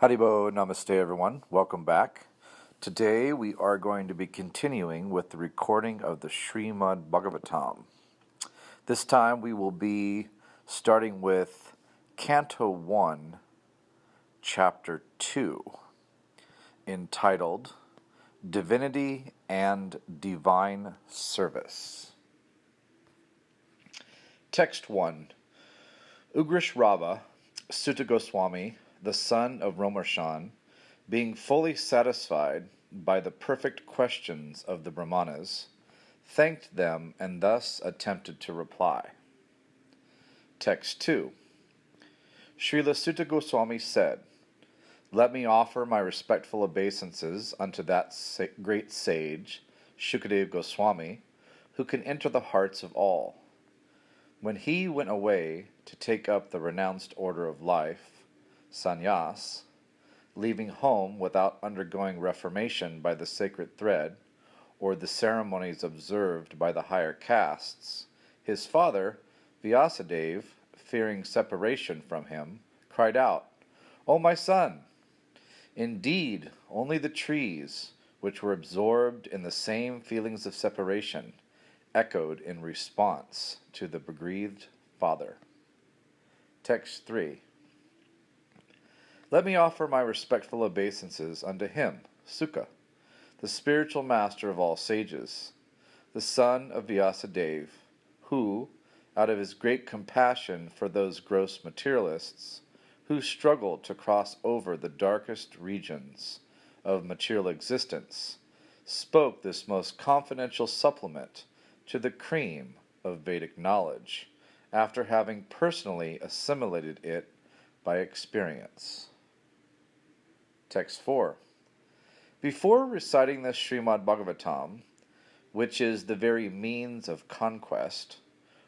Haribo, namaste everyone. Welcome back. Today we are going to be continuing with the recording of the Srimad Bhagavatam. This time we will be starting with Canto 1, Chapter 2, entitled Divinity and Divine Service. Text 1. Ugrishrava, Sutta Goswami, the son of Romarshan, being fully satisfied by the perfect questions of the Brahmanas, thanked them and thus attempted to reply. Text 2. Srila Sutta Goswami said, "Let me offer my respectful obeisances unto that great sage, Shukadeva Goswami, who can enter the hearts of all. When he went away to take up the renounced order of life, sannyas, leaving home without undergoing reformation by the sacred thread, or the ceremonies observed by the higher castes, his father, Vyasadeva, fearing separation from him, cried out, 'O my son!' Indeed, only the trees, which were absorbed in the same feelings of separation, echoed in response to the bereaved father." Text 3. Let me offer my respectful obeisances unto him, Sukha, the spiritual master of all sages, the son of Vyasadeva, who, out of his great compassion for those gross materialists, who struggle to cross over the darkest regions of material existence, spoke this most confidential supplement to the cream of Vedic knowledge, after having personally assimilated it by experience. Text 4. Before reciting the Srimad Bhagavatam, which is the very means of conquest,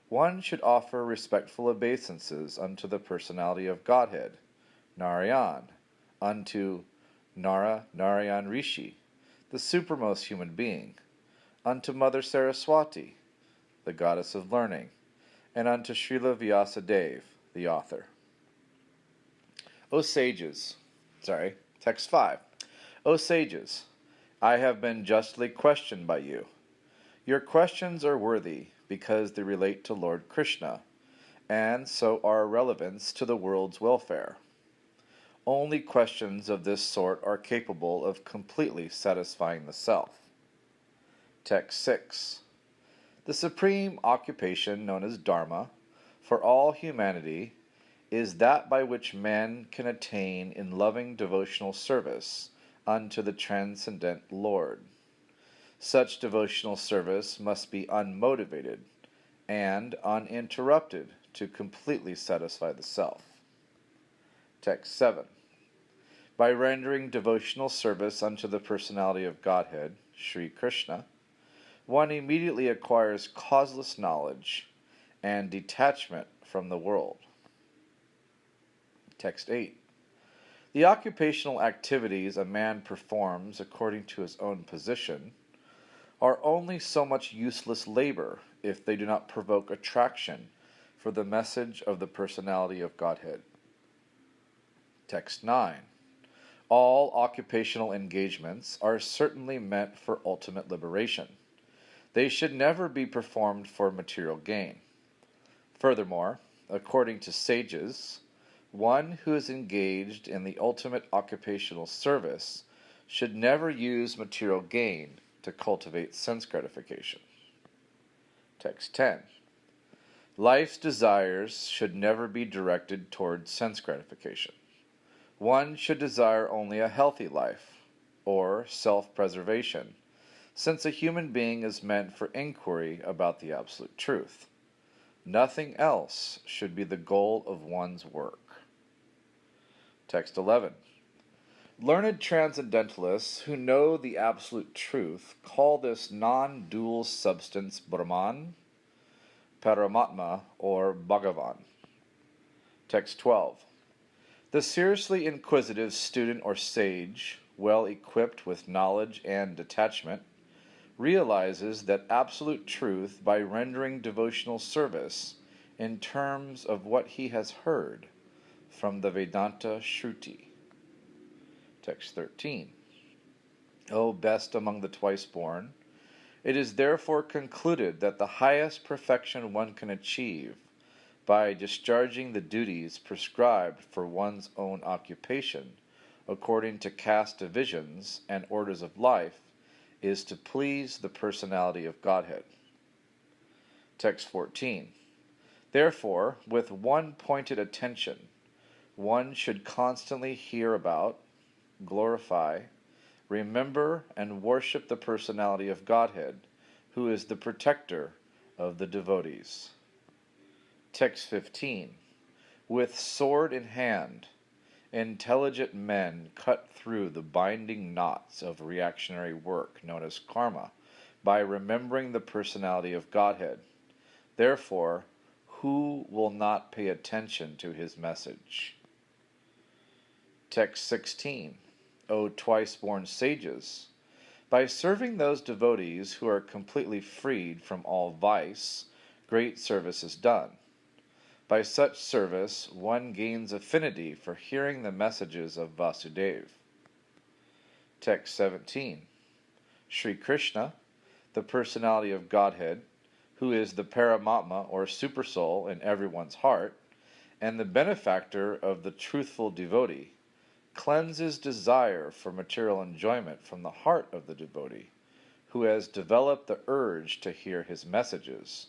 one should offer respectful obeisances unto the personality of Godhead, Narayan, unto Narayan Rishi, the supermost human being, unto Mother Saraswati, the goddess of learning, and unto Srila Vyasadeva, the author. Text 5. O sages, I have been justly questioned by you. Your questions are worthy because they relate to Lord Krishna, and so are relevance to the world's welfare. Only questions of this sort are capable of completely satisfying the self. Text 6. The supreme occupation known as Dharma for all humanity is that by which men can attain in loving devotional service unto the transcendent Lord. Such devotional service must be unmotivated and uninterrupted to completely satisfy the self. Text 7. By rendering devotional service unto the personality of Godhead, Sri Krishna, one immediately acquires causeless knowledge and detachment from the world. Text 8. The occupational activities a man performs according to his own position are only so much useless labor if they do not provoke attraction for the message of the personality of Godhead. Text 9. All occupational engagements are certainly meant for ultimate liberation. They should never be performed for material gain. Furthermore, according to sages, one who is engaged in the ultimate occupational service should never use material gain to cultivate sense gratification. Text 10. Life's desires should never be directed toward sense gratification. One should desire only a healthy life, or self-preservation, since a human being is meant for inquiry about the absolute truth. Nothing else should be the goal of one's work. Text 11. Learned transcendentalists who know the absolute truth call this non-dual substance Brahman, Paramatma, or Bhagavan. Text 12. The seriously inquisitive student or sage, well equipped with knowledge and detachment, realizes that absolute truth by rendering devotional service in terms of what he has heard from the Vedanta Shruti. Text 13. O best among the twice-born, it is therefore concluded that the highest perfection one can achieve by discharging the duties prescribed for one's own occupation according to caste divisions and orders of life is to please the personality of Godhead. Text 14. Therefore, with one pointed attention, one should constantly hear about, glorify, remember, and worship the personality of Godhead, who is the protector of the devotees. Text 15. With sword in hand, intelligent men cut through the binding knots of reactionary work known as karma by remembering the personality of Godhead. Therefore, who will not pay attention to his message? Text 16. O twice-born sages, by serving those devotees who are completely freed from all vice, great service is done. By such service, one gains affinity for hearing the messages of Vasudeva. Text 17. Sri Krishna, the personality of Godhead, who is the Paramatma or Supersoul in everyone's heart, and the benefactor of the truthful devotee, cleanses desire for material enjoyment from the heart of the devotee, who has developed the urge to hear his messages,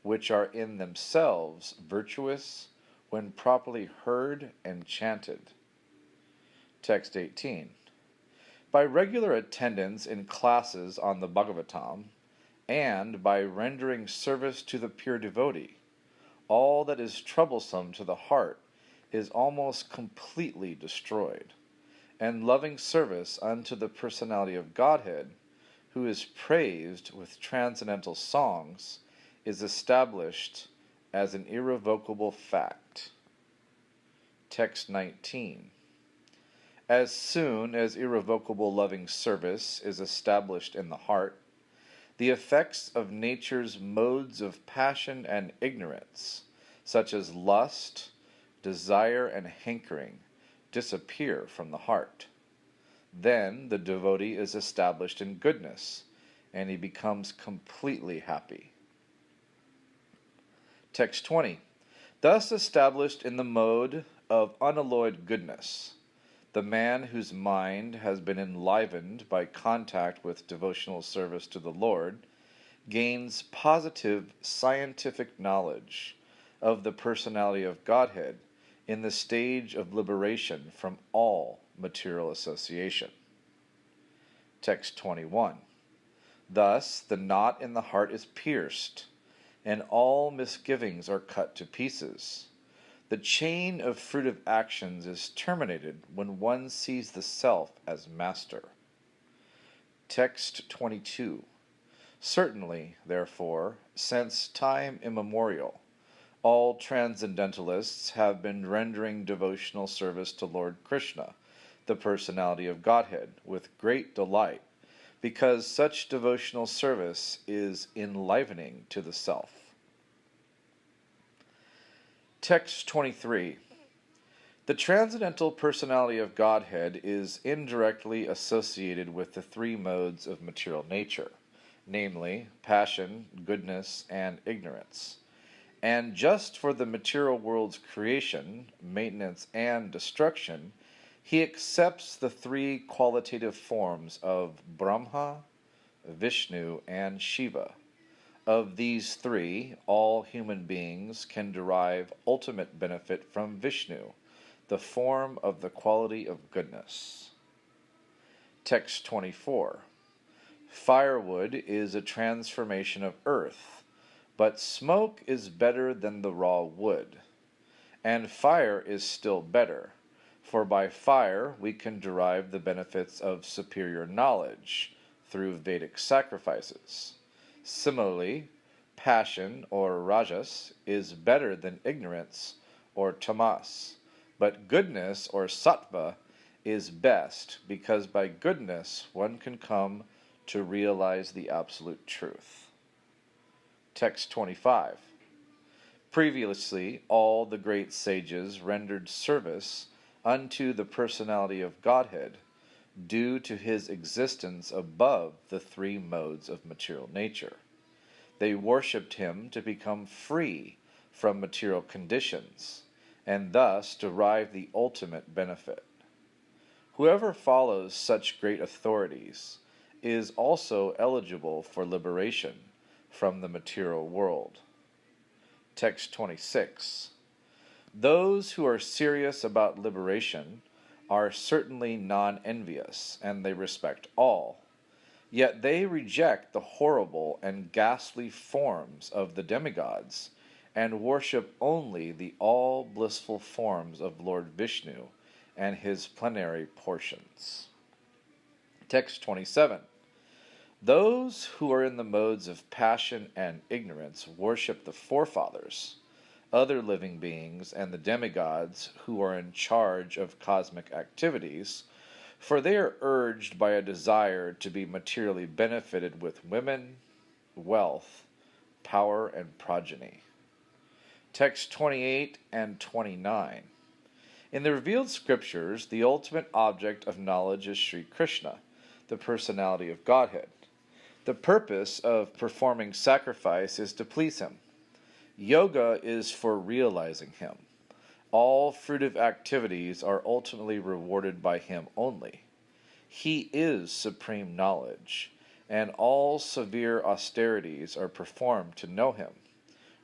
which are in themselves virtuous when properly heard and chanted. Text 18. By regular attendance in classes on the Bhagavatam, and by rendering service to the pure devotee, all that is troublesome to the heart is almost completely destroyed, and loving service unto the personality of Godhead, who is praised with transcendental songs, is established as an irrevocable fact. Text 19. As soon as irrevocable loving service is established in the heart, the effects of nature's modes of passion and ignorance, such as lust, desire, and hankering, disappear from the heart. Then the devotee is established in goodness, and he becomes completely happy. Text 20. Thus established in the mode of unalloyed goodness, the man whose mind has been enlivened by contact with devotional service to the Lord gains positive scientific knowledge of the personality of Godhead in the stage of liberation from all material association. Text 21. Thus the knot in the heart is pierced, and all misgivings are cut to pieces. The chain of fruitive actions is terminated when one sees the self as master. Text 22. Certainly, therefore, since time immemorial, all transcendentalists have been rendering devotional service to Lord Krishna, the personality of Godhead, with great delight, because such devotional service is enlivening to the self. Text 23. The transcendental personality of Godhead is indirectly associated with the three modes of material nature, namely passion, goodness, and ignorance. And just for the material world's creation, maintenance, and destruction, he accepts the three qualitative forms of Brahma, Vishnu, and Shiva. Of these three, all human beings can derive ultimate benefit from Vishnu, the form of the quality of goodness. Text 24. Firewood is a transformation of earth, but smoke is better than the raw wood, and fire is still better, for by fire we can derive the benefits of superior knowledge through Vedic sacrifices. Similarly, passion, or rajas, is better than ignorance, or tamas, but goodness, or sattva, is best, because by goodness one can come to realize the absolute truth. Text 25. Previously, all the great sages rendered service unto the personality of Godhead due to his existence above the three modes of material nature. They worshipped him to become free from material conditions, and thus derive the ultimate benefit. Whoever follows such great authorities is also eligible for liberation from the material world. Text 26. Those who are serious about liberation are certainly non-envious, and they respect all. Yet they reject the horrible and ghastly forms of the demigods, and worship only the all-blissful forms of Lord Vishnu and his plenary portions. Text 27. Those who are in the modes of passion and ignorance worship the forefathers, other living beings, and the demigods who are in charge of cosmic activities, for they are urged by a desire to be materially benefited with women, wealth, power, and progeny. Text 28 and 29. In the revealed scriptures, the ultimate object of knowledge is Sri Krishna, the personality of Godhead. The purpose of performing sacrifice is to please him. Yoga is for realizing him. All fruitive activities are ultimately rewarded by him only. He is supreme knowledge, and all severe austerities are performed to know him.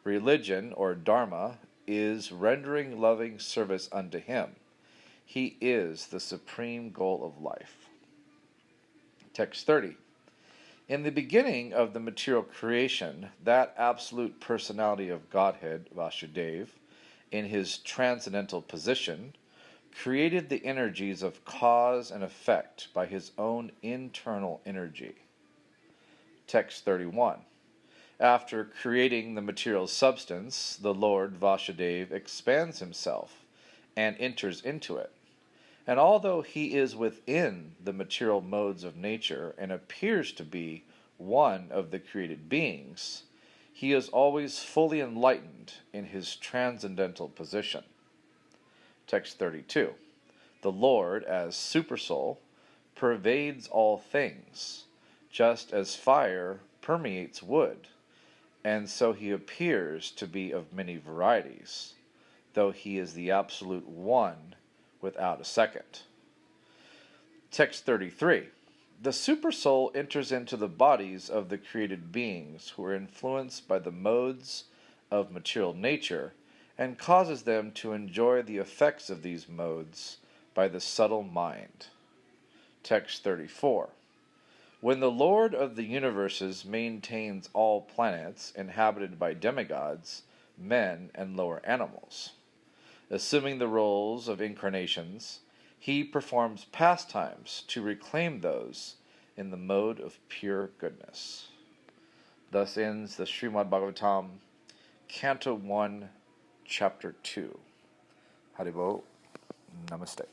Religion, or dharma, is rendering loving service unto him. He is the supreme goal of life. Text 30. In the beginning of the material creation, that absolute personality of Godhead, Vasudeva, in his transcendental position, created the energies of cause and effect by his own internal energy. Text 31. After creating the material substance, the Lord Vasudeva expands himself and enters into it. And although he is within the material modes of nature and appears to be one of the created beings, he is always fully enlightened in his transcendental position. Text 32. The Lord, as Supersoul, pervades all things, just as fire permeates wood, and so he appears to be of many varieties, though he is the absolute one without a second. Text 33. The Supersoul enters into the bodies of the created beings who are influenced by the modes of material nature and causes them to enjoy the effects of these modes by the subtle mind. Text 34. When the Lord of the universes maintains all planets inhabited by demigods, men, and lower animals, assuming the roles of incarnations, he performs pastimes to reclaim those in the mode of pure goodness. Thus ends the Srimad Bhagavatam, Canto 1, Chapter 2. Haribo, Namaste.